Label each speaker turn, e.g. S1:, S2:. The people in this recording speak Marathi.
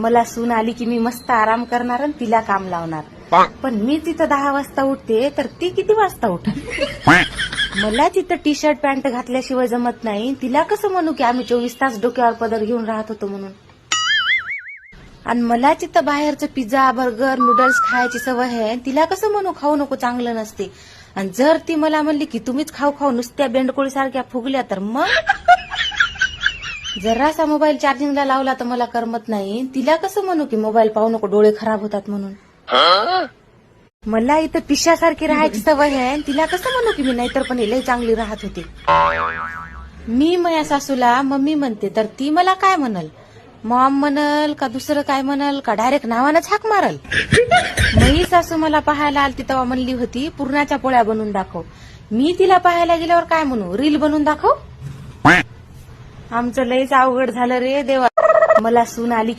S1: मला सून आली की मी मस्त आराम करणार आणि तिला काम लावणार. पण मी तिथं 10 वाजता उठते तर ती किती वाजता उठत? मला तिथं टी शर्ट पॅन्ट घातल्याशिवाय जमत नाही. तिला कसं म्हणू की आम्ही 24 तास डोक्यावर पदर घेऊन राहत होतो म्हणून. आणि मला तिथं बाहेरचं पिझ्झा बर्गर नूडल्स खायची सवय आहे. तिला कसं म्हणू खाऊ नको चांगलं नसते. आणि जर ती मला म्हणली की तुम्हीच खाऊ खाऊ नुसत्या बेंडकोळी सारख्या फुगल्या तर मग जरासा मोबाईल चार्जिंगला लावला तर मला करमत नाही. तिला कसं म्हणू की मोबाईल पाहू नको डोळे खराब होतात म्हणून. मला इथं पिशासारखी राहायची सवय आहे. तिला कसं म्हणू की मी नाहीतर पण लई चांगली राहत होती. मी माझ्या सासूला मम्मी म्हणते तर ती मला काय म्हणल? मॉम म्हणल का दुसरं काय म्हणल का डायरेक्ट नावानंच हाक मारल? मी सासू मला पाहायला आलती तेव्हा म्हणली होती पुरणाच्या पोळ्या बनवून दाखव. मी तिला पाहायला गेल्यावर काय म्हणू रील बनवून दाखव? आमचं लईच अवघड झालं रे देवा. मला सून आली की